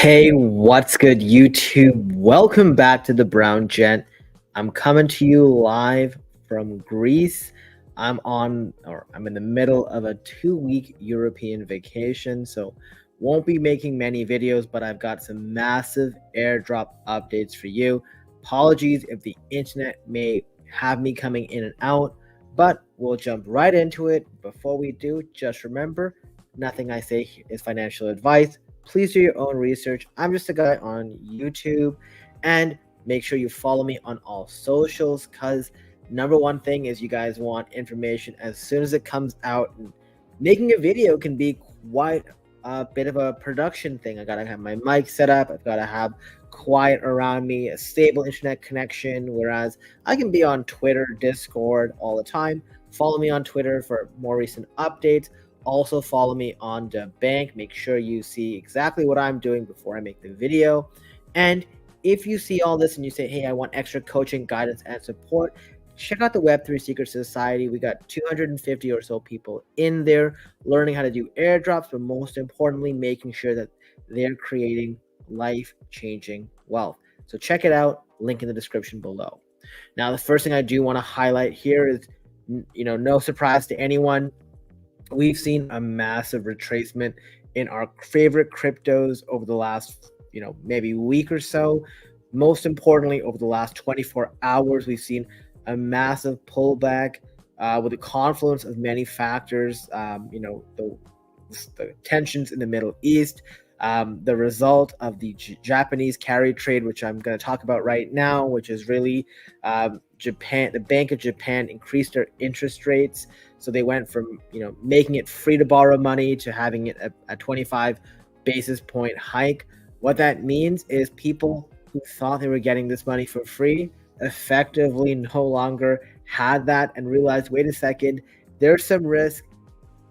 Hey, what's good, YouTube? Welcome back to the Brown Gent. I'm coming to you live from Greece. I'm in the middle of a 2-week European vacation, so won't be making many videos, but I've got some massive airdrop updates for you. Apologies if the internet may have me coming in and out, but we'll jump right into it. Before we do, just remember, nothing I say is financial advice. Please do your own research. I'm just a guy on YouTube, and make sure you follow me on all socials, because number one thing is you guys want information as soon as it comes out, and making a video can be quite a bit of a production thing. I gotta have my mic set up, I've got to have quiet around me, a stable internet connection, whereas I can be on Twitter, Discord all the time. Follow me on Twitter for more recent updates. Also follow me on the bank. Make sure you see exactly what I'm doing before I make the video. And if you see all this and you say, hey, I want extra coaching, guidance, and support, check out the Web3 Secret Society. We got 250 or so people in there learning how to do airdrops, but most importantly, making sure that they're creating life-changing wealth. So check it out, link in the description below. Now, the first thing I do want to highlight here is, no surprise to anyone, we've seen a massive retracement in our favorite cryptos over the last, maybe week or so. Most importantly, over the last 24 hours, we've seen a massive pullback with a confluence of many factors. The tensions in the Middle East, the result of the Japanese carry trade, which I'm going to talk about right now, which is really Japan. The Bank of Japan increased their interest rates. So they went from, making it free to borrow money to having it a 25 basis point hike. What that means is people who thought they were getting this money for free effectively no longer had that and realized, wait a second, there's some risk.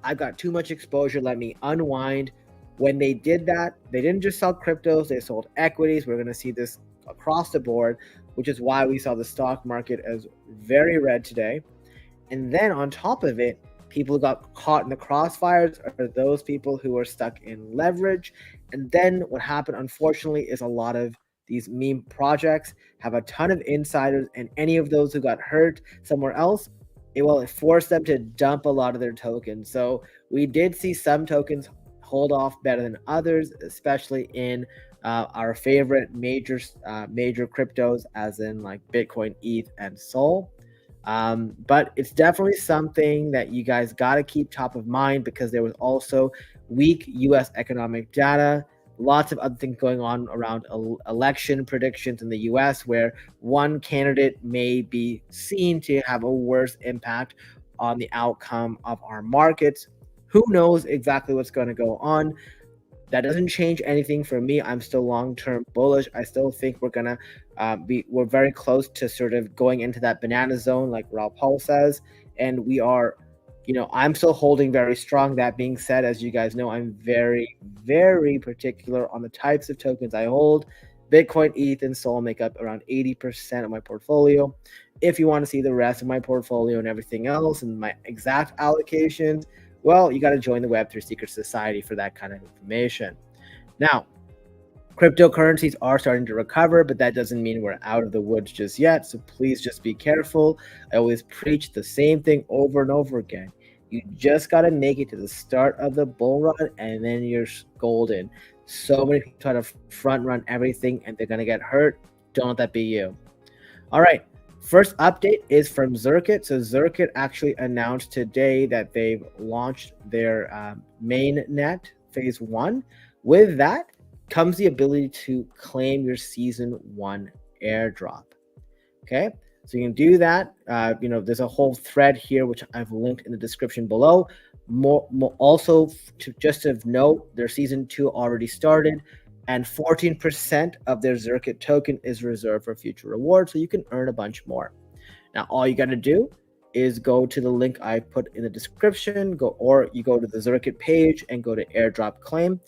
I've got too much exposure. Let me unwind. When they did that, they didn't just sell cryptos, they sold equities. We're going to see this across the board, which is why we saw the stock market as very red today. And then on top of it, people who got caught in the crossfires are those people who are stuck in leverage. And then what happened, unfortunately, is a lot of these meme projects have a ton of insiders, and any of those who got hurt somewhere else, it forced them to dump a lot of their tokens. So we did see some tokens hold off better than others, especially in our favorite major cryptos, as in like Bitcoin, ETH, and Sol. But it's definitely something that you guys got to keep top of mind, because there was also weak US economic data, lots of other things going on around election predictions in the US, where one candidate may be seen to have a worse impact on the outcome of our markets. Who knows exactly what's going to go on? That doesn't change anything for me. I'm still long-term bullish. I still think we're gonna we're very close to sort of going into that banana zone, like Raul Paul says, and we are, I'm still holding very strong. That being said, as you guys know, I'm very, very particular on the types of tokens I hold. Bitcoin, ETH, and Sol make up around 80% of my portfolio. If you want to see the rest of my portfolio and everything else and my exact allocations, well, you got to join the Web3 Secret Society for that kind of information. Now, cryptocurrencies are starting to recover, but that doesn't mean we're out of the woods just yet. So please just be careful. I always preach the same thing over and over again. You just got to make it to the start of the bull run, and then you're golden. So many people try to front run everything, and they're going to get hurt. Don't let that be you. All right. First update is from Zerit. So Zerit actually announced today that they've launched their main net phase 1. With that comes the ability to claim your season 1 airdrop. Okay, so you can do that. There's a whole thread here which I've linked in the description below. Also, just to note, their season 2 already started, and 14% of their Zerit token is reserved for future rewards, so you can earn a bunch more. Now, all you got to do is go to the link I put in the description, or you go to the Zerit page and go to airdrop claim,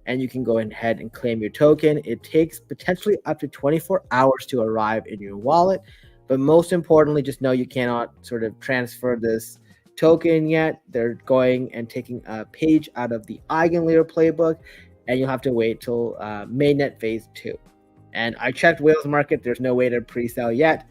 and you can go ahead and claim your token. It takes potentially up to 24 hours to arrive in your wallet, but most importantly, just know you cannot sort of transfer this token yet. They're going and taking a page out of the Eigenlayer playbook, and you'll have to wait till mainnet phase 2. And I checked Whales Market. There's no way to pre-sell yet.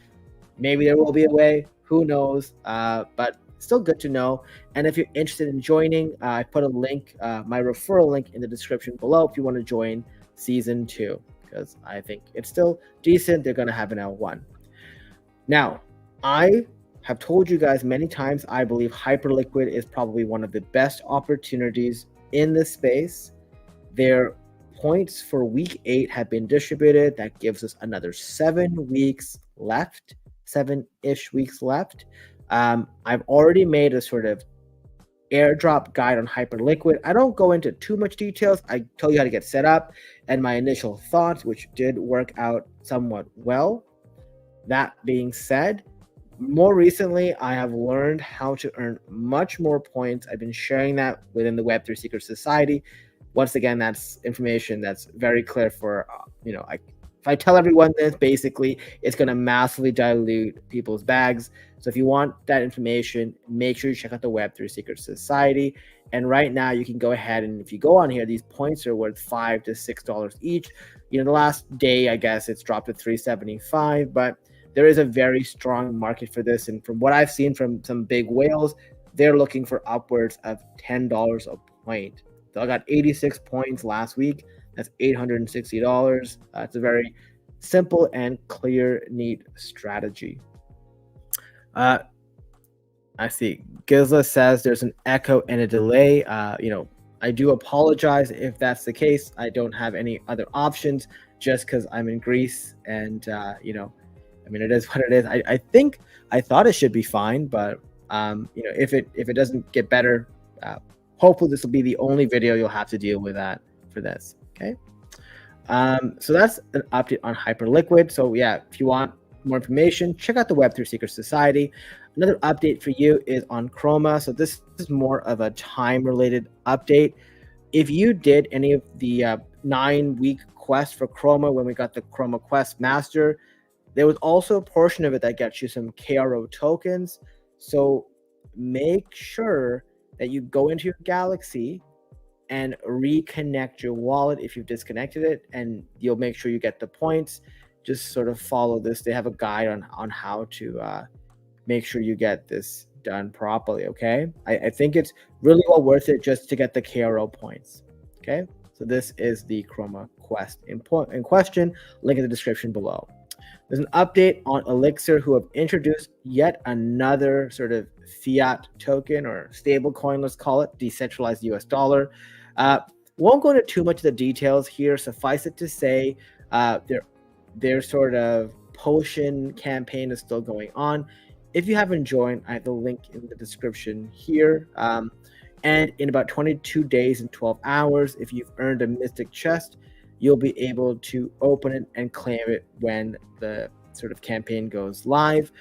Maybe there will be a way. Who knows? But still good to know. And if you're interested in joining, I put a link, my referral link in the description below if you want to join season 2, because I think it's still decent. They're going to have an L1. Now, I have told you guys many times, I believe HyperLiquid is probably one of the best opportunities in this space. Their points for week 8 have been distributed. That gives us another 7 weeks left, 7-ish weeks left. I've already made a sort of airdrop guide on HyperLiquid. I don't go into too much details. I tell you how to get set up and my initial thoughts, which did work out somewhat well. That being said, more recently, I have learned how to earn much more points. I've been sharing that within the Web3 Secret Society. Once again, that's information that's very clear for, if I tell everyone this, basically, it's going to massively dilute people's bags. So if you want that information, make sure you check out the Web3 Secret Society. And right now, you can go ahead and if you go on here, these points are worth $5 to $6 each. The last day, I guess it's dropped to $3.75, but there is a very strong market for this. And from what I've seen from some big whales, they're looking for upwards of $10 a point. So I got 86 points last week. That's $860. It's a very simple and clear, neat strategy. I see. Gizla says there's an echo and a delay. I do apologize if that's the case. I don't have any other options just because I'm in Greece and, it is what it is. I thought it should be fine, but, if it doesn't get better, hopefully this will be the only video you'll have to deal with that for this. Okay. So that's an update on HyperLiquid. So yeah, if you want more information, check out the Web3 Secret Society. Another update for you is on Chroma. So this is more of a time-related update. If you did any of the 9-week quest for Chroma when we got the Chroma Quest Master, there was also a portion of it that gets you some KRO tokens. So make sure that you go into your Galaxy and reconnect your wallet if you've disconnected it, and you'll make sure you get the points. Just sort of follow this. They have a guide on how to make sure you get this done properly, okay? I think it's really well worth it just to get the KRO points, okay? So this is the Chroma Quest in question, link in the description below. There's an update on Elixir, who have introduced yet another sort of fiat token or stable coin, let's call it, decentralized US dollar. Won't go into too much of the details here. Suffice it to say, their sort of potion campaign is still going on. If you haven't joined, I have the link in the description here. And in about 22 days and 12 hours, if you've earned a Mystic Chest, you'll be able to open it and claim it when the sort of campaign goes live.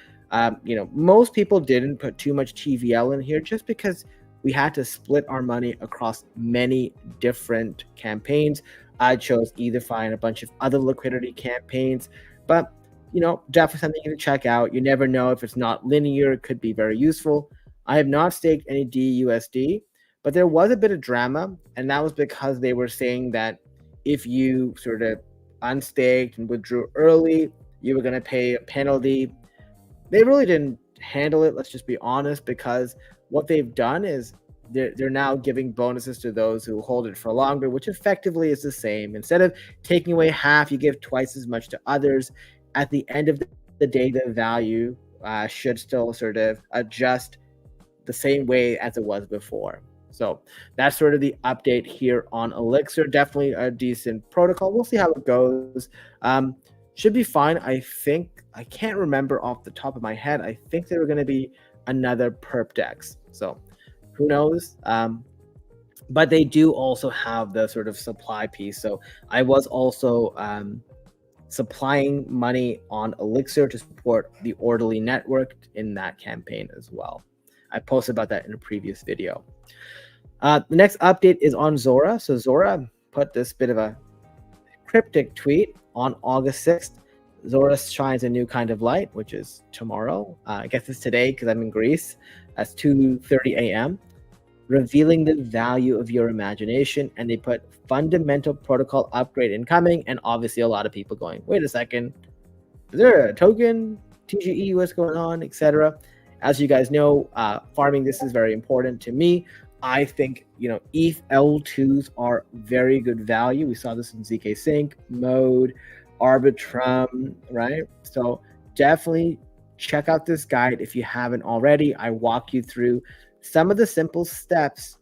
Most people didn't put too much TVL in here just because we had to split our money across many different campaigns. I chose EtherFi and a bunch of other liquidity campaigns, but definitely something to check out. You never know if it's not linear, it could be very useful. I have not staked any DUSD, but there was a bit of drama, and that was because they were saying that if you sort of unstaked and withdrew early, you were going to pay a penalty. They really didn't handle it, let's just be honest, because what they've done is they're now giving bonuses to those who hold it for longer, which effectively is the same. Instead of taking away half, you give twice as much to others. At the end of the day, the value should still sort of adjust the same way as it was before. So that's sort of the update here on Elixir. Definitely a decent protocol. We'll see how it goes. Should be fine. I can't remember off the top of my head. I think there were going to be another perp decks. So who knows? But they do also have the sort of supply piece. So I was also supplying money on Elixir to support the Orderly network in that campaign as well. I posted about that in a previous video. The next update is on Zora. So Zora put this bit of a cryptic tweet on August 6th. Zora shines a new kind of light, which is tomorrow. I guess it's today because I'm in Greece. That's 2:30 a.m. revealing the value of your imagination. And they put fundamental protocol upgrade incoming. And obviously a lot of people going, wait a second, is there a token, TGE, what's going on, etc. As you guys know, farming this is very important to me. I think, ETH L2s are very good value. We saw this in ZK Sync, Mode, Arbitrum, right? So definitely check out this guide if you haven't already. I walk you through some of the simple steps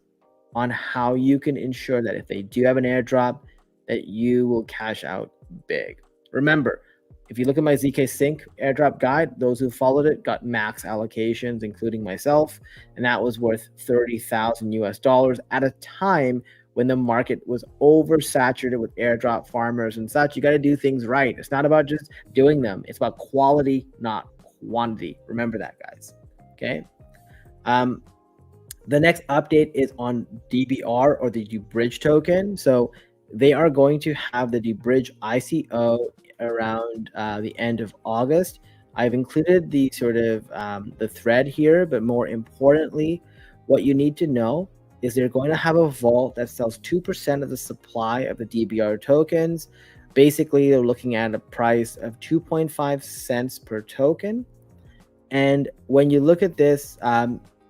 on how you can ensure that if they do have an airdrop, that you will cash out big. Remember, if you look at my ZK Sync airdrop guide, those who followed it got max allocations, including myself, and that was worth 30,000 US dollars at a time when the market was oversaturated with airdrop farmers and such. You got to do things right. It's not about just doing them. It's about quality, not quantity. Remember that, guys. Okay. The next update is on DBR, or the Bridge token. So they are going to have the Bridge ICO around the end of August. I've included the sort of the thread here, but more importantly, what you need to know is they're going to have a vault that sells 2% of the supply of the DBR tokens. Basically, they're looking at a price of 2.5 cents per token. And when you look at this,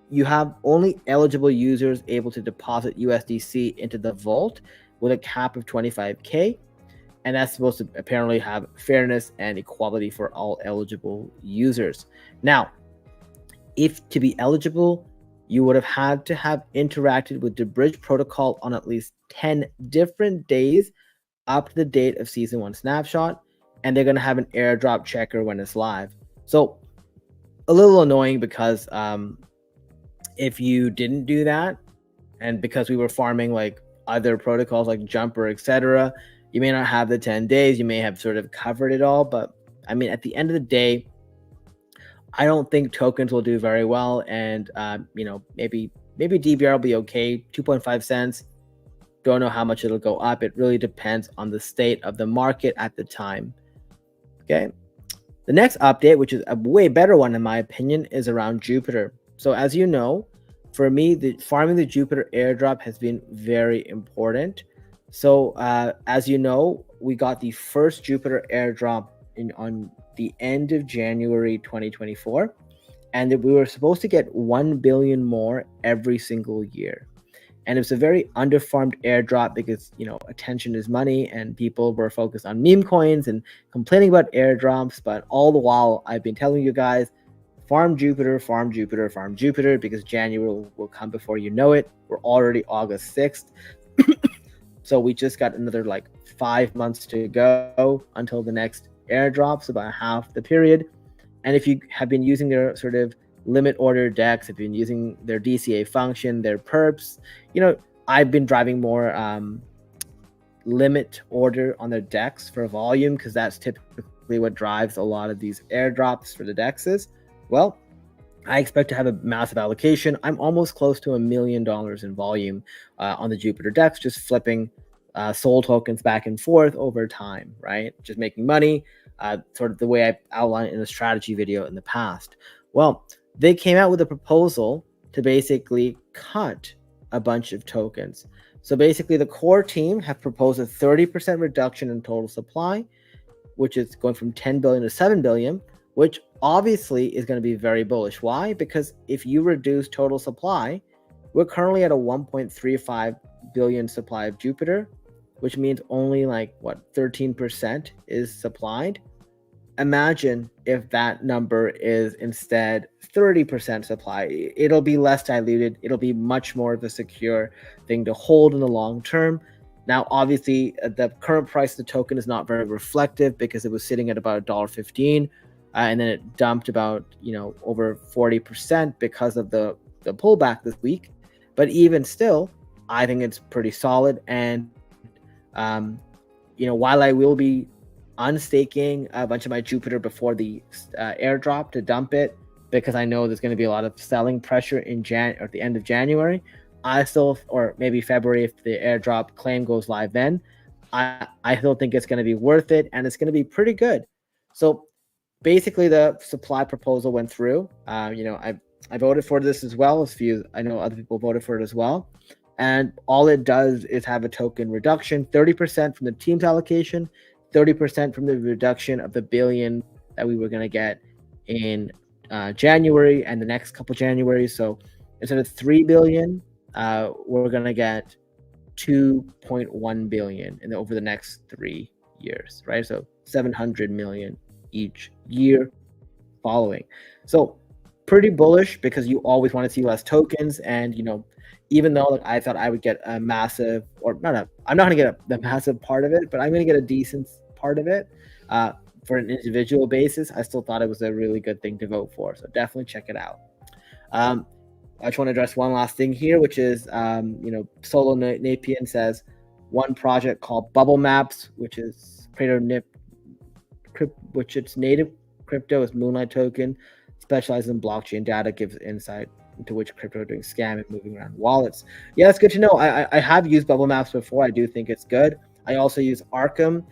you have only eligible users able to deposit USDC into the vault with a cap of 25K. And that's supposed to apparently have fairness and equality for all eligible users. Now, if to be eligible, you would have had to have interacted with the Bridge protocol on at least 10 different days up to the date of Season 1 snapshot, and they're going to have an airdrop checker when it's live. So a little annoying because if you didn't do that, and because we were farming like other protocols like Jumper, etc., you may not have the 10 days. You may have sort of covered it all. But I mean, at the end of the day, I don't think tokens will do very well. And, maybe DBR will be okay. 2.5 cents. Don't know how much it'll go up. It really depends on the state of the market at the time. Okay. The next update, which is a way better one in my opinion, is around Jupiter. So as you know, for me, farming the Jupiter airdrop has been very important. So as you know, we got the first Jupiter airdrop on the end of January 2024, and we were supposed to get 1 billion more every single year. And it was a very underfarmed airdrop because, attention is money, and people were focused on meme coins and complaining about airdrops. But all the while, I've been telling you guys, farm Jupiter, farm Jupiter, farm Jupiter, because January will come before you know it. We're already August 6th. So we just got another 5 months to go until the next airdrops, about half the period. And if you have been using their sort of limit order decks, if you've been using their DCA function, their perps, I've been driving more limit order on their decks for volume, because that's typically what drives a lot of these airdrops for the dexes. Well, I expect to have a massive allocation. I'm almost close to $1 million in volume on the Jupiter DEX, just flipping soul tokens back and forth over time, right? Just making money, sort of the way I outlined in a strategy video in the past. Well, they came out with a proposal to basically cut a bunch of tokens. So basically the core team have proposed a 30% reduction in total supply, which is going from 10 billion to 7 billion, which obviously is going to be very bullish. Why? Because if you reduce total supply, we're currently at a 1.35 billion supply of Jupiter, which means only 13% is supplied. Imagine if that number is instead 30% supply. It'll be less diluted. It'll be much more of a secure thing to hold in the long term. Now, obviously, the current price of the token is not very reflective because it was sitting at about $1.15. And then it dumped about, over 40% because of the pullback this week. But even still, I think it's pretty solid. And, while I will be unstaking a bunch of my Jupiter before the airdrop to dump it, because I know there's going to be a lot of selling pressure in at the end of January, I still, or maybe February if the airdrop claim goes live then, I still think it's going to be worth it, and it's going to be pretty good. So basically the supply proposal went through. I voted for this as well. I know other people voted for it as well. And all it does is have a token reduction, 30% from the team's allocation, 30% from the reduction of the billion that we were going to get in January and the next couple Januaries. So instead of 3 billion, we're going to get 2.1 billion over the next 3 years, right? So 700 million each year following. So pretty bullish because you always want to see less tokens. And, even though I thought I would get a massive, or I'm not going to get the massive part of it, but I'm going to get a decent part of it for an individual basis. I still thought it was a really good thing to vote for. So definitely check it out. I just want to address one last thing here, which is, Solo Napian says one project called Bubble Maps, which is which its native crypto is Moonlight token, specializes in blockchain data, gives insight into which crypto are doing scam and moving around wallets. Yeah, that's good to know. I have used Bubble Maps before. I do think it's good. I also use Arkham.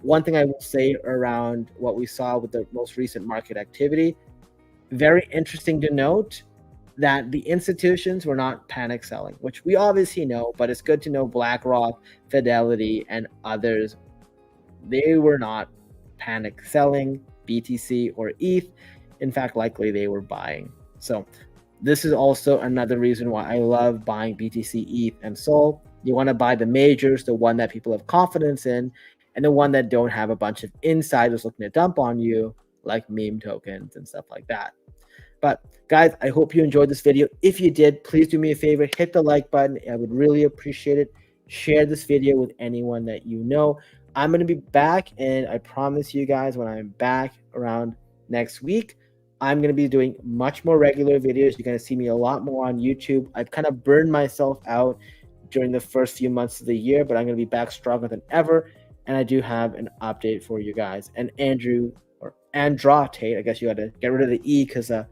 One thing I will say around what we saw with the most recent market activity, very interesting to note that the institutions were not panic selling, which we obviously know, but it's good to know BlackRock, Fidelity, and others, they were not panic selling BTC or ETH. In fact, likely they were buying. So this is also another reason why I love buying BTC, ETH, and SOL. You want to buy the majors, the one that people have confidence in, and the one that don't have a bunch of insiders looking to dump on you, like meme tokens and stuff like that. But guys, I hope you enjoyed this video. If you did, please do me a favor, hit the like button. I would really appreciate it. Share this video with anyone that you know. I'm going to be back, and I promise you guys, when I'm back around next week, I'm going to be doing much more regular videos. You're going to see me a lot more on YouTube. I've kind of burned myself out during the first few months of the year, but I'm going to be back stronger than ever. And I do have an update for you guys. And Andrew, or Andrate, I guess you got to get rid of the E because what's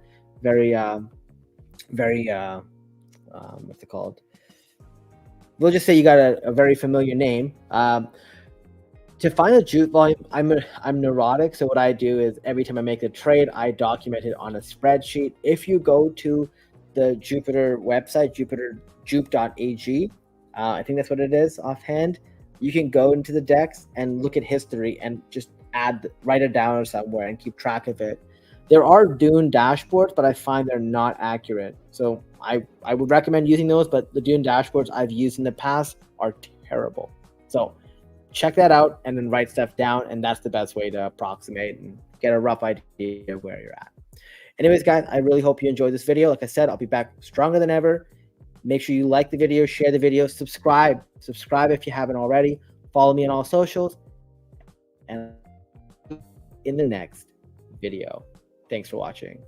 it called? We'll just say you got a very familiar name. To find a JUP volume, I'm neurotic. So what I do is every time I make a trade, I document it on a spreadsheet. If you go to the Jupiter website, jup.ag, I think that's what it is offhand, you can go into the DEX and look at history and just write it down somewhere and keep track of it. There are Dune dashboards, but I find they're not accurate. So I would recommend using those, but the Dune dashboards I've used in the past are terrible. So check that out and then write stuff down, and that's the best way to approximate and get a rough idea of where you're at. Anyways, guys, I really hope you enjoyed this video. Like I said, I'll be back stronger than ever. Make sure you like the video, share the video, subscribe if you haven't already. Follow me on all socials, and in the next video. Thanks for watching.